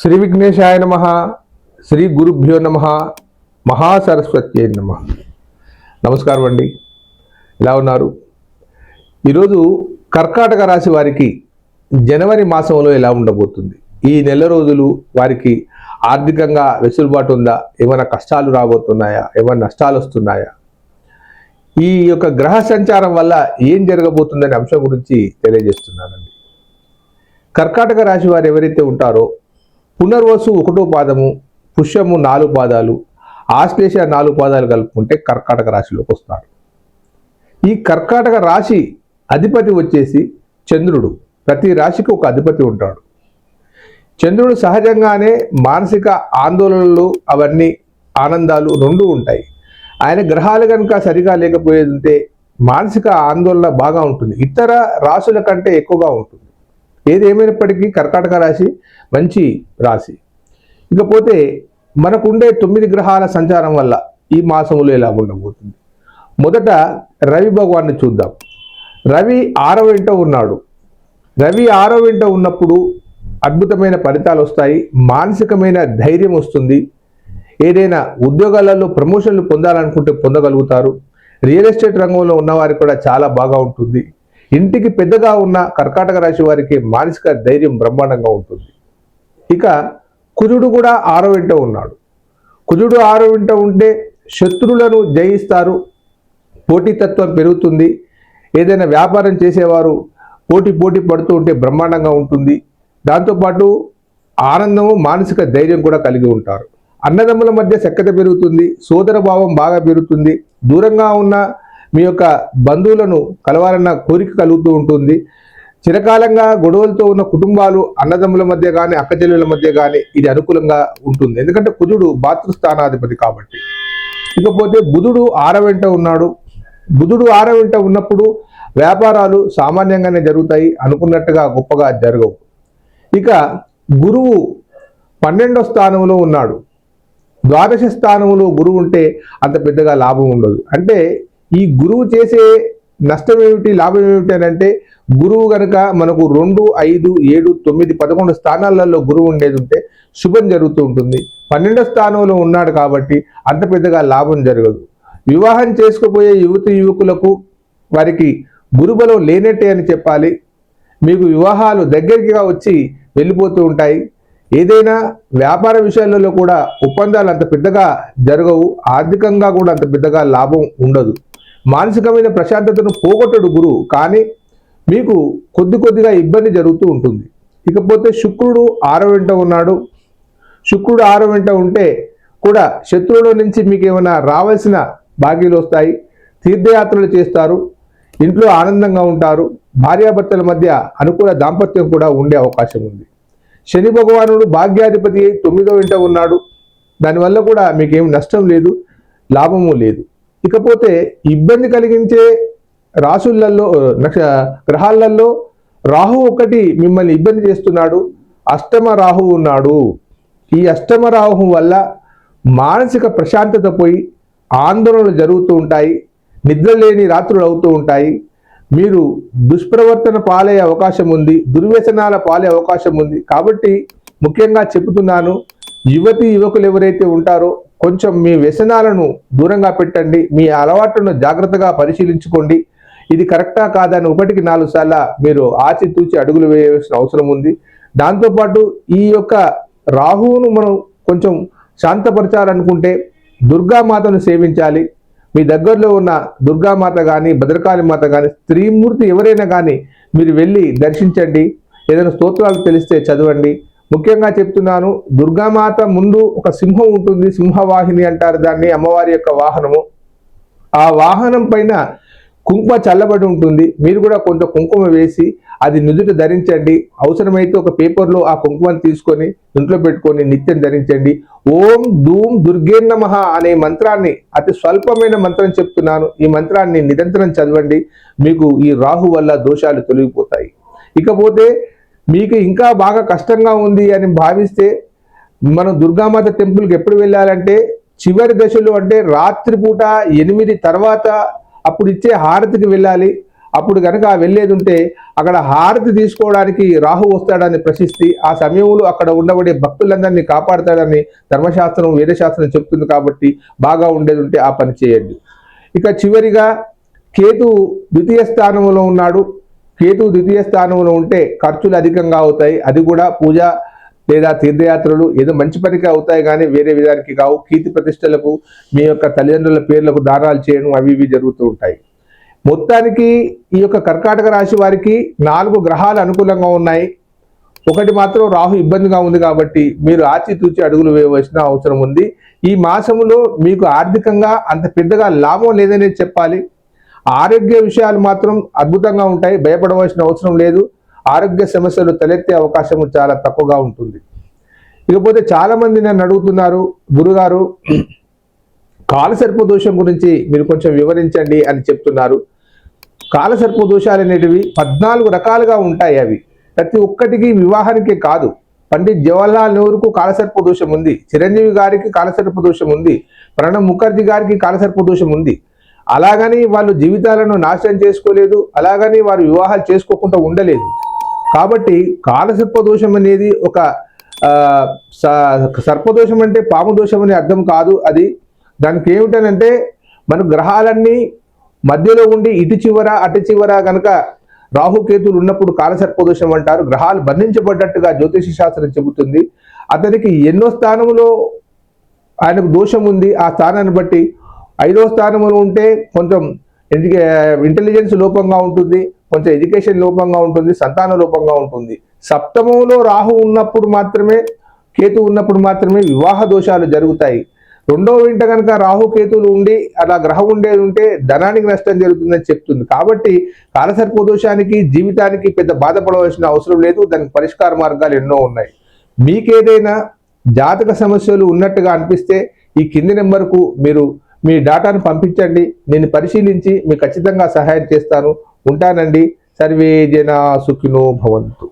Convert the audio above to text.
శ్రీ విఘ్నేశాయ నమ. శ్రీ గురుభ్యో నమ. మహాసరస్వత్యై నమ. నమస్కారం అండి, ఎలా ఉన్నారు? ఈరోజు కర్కాటక రాశి వారికి జనవరి మాసంలో ఎలా ఉండబోతుంది, ఈ నెల రోజులు వారికి ఆర్థికంగా వెసులుబాటు ఉందా, ఏమైనా కష్టాలు రాబోతున్నాయా, ఏమైనా నష్టాలు వస్తున్నాయా, ఈ యొక్క గ్రహ సంచారం వల్ల ఏం జరగబోతుందనే అంశం గురించి తెలియజేస్తున్నానండి. కర్కాటక రాశి వారు ఎవరైతే ఉంటారో పునర్వసు 1వ పాదము, పుష్యము 4 పాదాలు, ఆశ్లేష 4 పాదాలు కలుపుకుంటే కర్కాటక రాశిలోకి వస్తారు. ఈ కర్కాటక రాశి అధిపతి వచ్చేసి చంద్రుడు. ప్రతి రాశికి ఒక అధిపతి ఉంటాడు. చంద్రుడు సహజంగానే మానసిక ఆందోళనలు, అవన్నీ ఆనందాలు రెండూ ఉంటాయి. ఆయన గ్రహాలు కనుక సరిగా లేకపోయేది ఉంటే మానసిక ఆందోళన బాగా ఉంటుంది, ఇతర రాశుల కంటే ఎక్కువగా ఉంటుంది. ఏది ఏమైనప్పటికీ కర్కాటక రాశి మంచి రాశి. ఇకపోతే మనకుండే 9 గ్రహాల సంచారం వల్ల ఈ మాసంలో ఎలా ఉండబోతుంది. మొదట రవి భగవాన్ని చూద్దాం. రవి 6వ ఇంట ఉన్నాడు. రవి 6వ ఇంట ఉన్నప్పుడు అద్భుతమైన ఫలితాలు వస్తాయి, మానసికమైన ధైర్యం వస్తుంది. ఏదైనా ఉద్యోగాలలో ప్రమోషన్లు పొందాలనుకుంటే పొందగలుగుతారు. రియల్ ఎస్టేట్ రంగంలో ఉన్నవారికి కూడా చాలా బాగా ఉంటుంది. ఇంటికి పెద్దగా ఉన్న కర్కాటక రాశి వారికి మానసిక ధైర్యం బ్రహ్మాండంగా ఉంటుంది. ఇక కుజుడు కూడా 6వ ఇంట ఉన్నాడు. కుజుడు 6వ ఇంట ఉంటే శత్రువులను జయిస్తారు, పోటీతత్వం పెరుగుతుంది. ఏదైనా వ్యాపారం చేసేవారు పోటీ పడుతూ ఉంటే బ్రహ్మాండంగా ఉంటుంది. దాంతోపాటు ఆనందము, మానసిక ధైర్యం కూడా కలిగి ఉంటారు. అన్నదమ్ముల మధ్య సఖ్యత పెరుగుతుంది, సోదర భావం బాగా పెరుగుతుంది. దూరంగా ఉన్న మీ యొక్క బంధువులను కలవాలన్న కోరిక కలుగుతూ ఉంటుంది. చిరకాలంగా గొడవలతో ఉన్న కుటుంబాలు, అన్నదమ్ముల మధ్య కానీ అక్కచెల్లెల మధ్య కానీ ఇది అనుకూలంగా ఉంటుంది, ఎందుకంటే కుజుడు భాతృస్థానాధిపతి కాబట్టి. ఇకపోతే బుధుడు 6వ ఇంట ఉన్నాడు. బుధుడు 6వ ఇంట ఉన్నప్పుడు వ్యాపారాలు సామాన్యంగానే జరుగుతాయి, అనుకున్నట్టుగా గొప్పగా జరగవు. ఇక గురువు 12వ స్థానంలో ఉన్నాడు. ద్వాదశ స్థానంలో గురువు ఉంటే అంత పెద్దగా లాభం ఉండదు. అంటే ఈ గురువు చేసే నష్టం ఏమిటి, లాభం ఏమిటి అని అంటే, గురువు కనుక మనకు 2, 5, 7, 9, 11 స్థానాలలో గురువు ఉండేది ఉంటే శుభం జరుగుతూ ఉంటుంది. 12వ స్థానంలో ఉన్నాడు కాబట్టి అంత పెద్దగా లాభం జరగదు. వివాహం చేసుకోబోయే యువకులకు వారికి గురుబలం లేనట్టే అని చెప్పాలి. మీకు వివాహాలు దగ్గరగా వచ్చి వెళ్ళిపోతూ ఉంటాయి. ఏదైనా వ్యాపార విషయాలలో కూడా ఒప్పందాలు అంత పెద్దగా జరగవు, ఆర్థికంగా కూడా అంత పెద్దగా లాభం ఉండదు. మానసికమైన ప్రశాంతతను పోగొట్టడు గురువు, కానీ మీకు కొద్దిగా ఇబ్బంది జరుగుతూ ఉంటుంది. ఇకపోతే శుక్రుడు 6వ ఇంట ఉన్నాడు. శుక్రుడు 6వ ఇంట ఉంటే కూడా శత్రువుల నుంచి మీకు ఏమైనా రావాల్సిన బాకీలు వస్తాయి, తీర్థయాత్రలు చేస్తారు, ఇంట్లో ఆనందంగా ఉంటారు, భార్యాభర్తల మధ్య అనుకూల దాంపత్యం కూడా ఉండే అవకాశం ఉంది. శని భగవానుడు భాగ్యాధిపతి 9వ ఇంట ఉన్నాడు. దానివల్ల కూడా మీకేం నష్టం లేదు, లాభము లేదు. ఇకపోతే ఇబ్బంది కలిగించే రాశులలో, గ్రహాలలో రాహు ఒకటి మిమ్మల్ని ఇబ్బంది చేస్తున్నాడు. అష్టమ రాహు ఉన్నాడు. ఈ అష్టమ రాహు వల్ల మానసిక ప్రశాంతత పోయి ఆందోళనలు జరుగుతూ ఉంటాయి, నిద్రలేని రాత్రులు అవుతూ ఉంటాయి. మీరు దుష్ప్రవర్తన పాలే అవకాశం ఉంది, దుర్వ్యసనాల పాలే అవకాశం ఉంది. కాబట్టి ముఖ్యంగా చెబుతున్నాను, యువకులు ఎవరైతే ఉంటారో కొంచెం మీ వ్యసనాలను దూరంగా పెట్టండి, మీ అలవాట్లను జాగ్రత్తగా పరిశీలించుకోండి. ఇది కరెక్టా కాదని 1కి 4 సార్లు మీరు ఆచితూచి అడుగులు వేయాల్సిన అవసరం ఉంది. దాంతోపాటు ఈ యొక్క రాహువును మనం కొంచెం శాంతపరచాలనుకుంటే దుర్గామాతను సేవించాలి. మీ దగ్గరలో ఉన్న దుర్గామాత కానీ, భద్రకాళి మాత కానీ, స్త్రీమూర్తి ఎవరైనా కానీ మీరు వెళ్ళి దర్శించండి. ఏదైనా స్తోత్రాలు తెలిస్తే చదవండి. ముఖ్యంగా చెప్తున్నాను, దుర్గామాత ముందు ఒక సింహం ఉంటుంది, సింహవాహిని అంటారు దాన్ని, అమ్మవారి యొక్క వాహనము. ఆ వాహనం పైన కుంకుమ చల్లబడి ఉంటుంది. మీరు కూడా కొంత కుంకుమ వేసి అది నుదుట ధరించండి. అవసరమైతే ఒక పేపర్లో ఆ కుంకుమను తీసుకొని ఇంట్లో పెట్టుకొని నిత్యం ధరించండి. ఓం ధూమ్ దుర్గే నమః అనే మంత్రాన్ని, అతి స్వల్పమైన మంత్రం చెప్తున్నాను, ఈ మంత్రాన్ని నిరంతరం చదవండి. మీకు ఈ రాహు వల్ల దోషాలు తొలగిపోతాయి. ఇకపోతే మీకు ఇంకా బాగా కష్టంగా ఉంది అని భావిస్తే మనం దుర్గామాత టెంపుల్కి ఎప్పుడు వెళ్ళాలంటే చివరి దశలో, అంటే రాత్రిపూట 8 తర్వాత అప్పుడు ఇచ్చే హారతికి వెళ్ళాలి. అప్పుడు కనుక వెళ్ళేది ఉంటే అక్కడ హారతి తీసుకోవడానికి రాహు వస్తాడని ప్రశస్తి. ఆ సమయంలో అక్కడ ఉండబడే భక్తులందరినీ కాపాడతాడని ధర్మశాస్త్రం వేదశాస్త్రం చెప్తుంది. కాబట్టి బాగా ఉండేది ఉంటే ఆ పని చేయండి. ఇక చివరిగా కేతు ద్వితీయ స్థానంలో ఉన్నాడు. కేతు ద్వితీయ స్థానంలో ఉంటే ఖర్చులు అధికంగా అవుతాయి. అది కూడా పూజ లేదా తీర్థయాత్రలు ఏదో మంచి పనికి అవుతాయి, కానీ వేరే విధానికి కావు. కీర్తి ప్రతిష్టలకు, మీ యొక్క తల్లిదండ్రుల పేర్లకు దానాలు చేయడం అవి ఇవి జరుగుతూ ఉంటాయి. మొత్తానికి ఈ యొక్క కర్కాటక రాశి వారికి 4 గ్రహాలు అనుకూలంగా ఉన్నాయి. ఒకటి మాత్రం రాహు ఇబ్బందిగా ఉంది. కాబట్టి మీరు ఆచితూచి అడుగులు వేయవలసిన అవసరం ఉంది. ఈ మాసంలో మీకు ఆర్థికంగా అంత పెద్దగా లాభం లేదనే చెప్పాలి. ఆరోగ్య విషయాలు మాత్రం అద్భుతంగా ఉంటాయి, భయపడవలసిన అవసరం లేదు. ఆరోగ్య సమస్యలు తలెత్తే అవకాశం చాలా తక్కువగా ఉంటుంది. ఇకపోతే చాలా మంది నన్ను అడుగుతున్నారు, గురుగారు కాలసర్ప దోషం గురించి మీరు కొంచెం వివరించండి అని చెప్తున్నారు. కాలసర్ప దోషాలు అనేటివి 14 రకాలుగా ఉంటాయి. అవి ప్రతి ఒక్కటికి వివాహానికే కాదు. పండిత్ జవహర్లాల్ నెహ్రూకు కాలసర్ప దోషం ఉంది, చిరంజీవి గారికి కాలసర్ప దోషం ఉంది, ప్రణబ్ ముఖర్జీ గారికి కాలసర్ప దోషం ఉంది. అలాగని వాళ్ళు జీవితాలను నాశనం చేసుకోలేదు, అలాగని వారు వివాహాలు చేసుకోకుండా ఉండలేదు. కాబట్టి కాలసర్ప దోషం అనేది ఒక సర్పదోషం అంటే పాము దోషం అనే అర్థం కాదు. అది దానికి ఏమిటనంటే మన గ్రహాలన్నీ మధ్యలో ఉండి ఇటు చివర అటు చివర కనుక రాహుకేతులు ఉన్నప్పుడు కాలసర్పదోషం అంటారు. గ్రహాలు బంధించబడ్డట్టుగా జ్యోతిష శాస్త్రం చెబుతుంది. అతనికి ఎన్నో స్థానంలో ఆయనకు దోషం ఉంది. ఆ స్థానాన్ని బట్టి 5వ స్థానంలో ఉంటే కొంచెం ఇంటెలిజెన్స్ లోపంగా ఉంటుంది, కొంచెం ఎడ్యుకేషన్ లోపంగా ఉంటుంది, సంతాన లోపంగా ఉంటుంది. సప్తమంలో రాహు ఉన్నప్పుడు మాత్రమే, కేతు ఉన్నప్పుడు మాత్రమే వివాహ దోషాలు జరుగుతాయి. 2వ ఇంట కనుక రాహు కేతువులు ఉండి అలా గ్రహం ఉండేది ఉంటే ధనానికి నష్టం జరుగుతుందని చెప్తుంది. కాబట్టి కాలసర్ప దోషానికి జీవితానికి పెద్ద బాధపడవలసిన అవసరం లేదు. దానికి పరిష్కార మార్గాలు ఎన్నో ఉన్నాయి. మీకేదైనా జాతక సమస్యలు ఉన్నట్టుగా అనిపిస్తే ఈ కింది నెంబర్కు మీరు మీ డాటాను పంపించండి. నేను పరిశీలించి మీకు ఖచ్చితంగా సహాయం చేస్తాను. ఉంటానండి. సర్వే జనా సుఖినో భవంతు.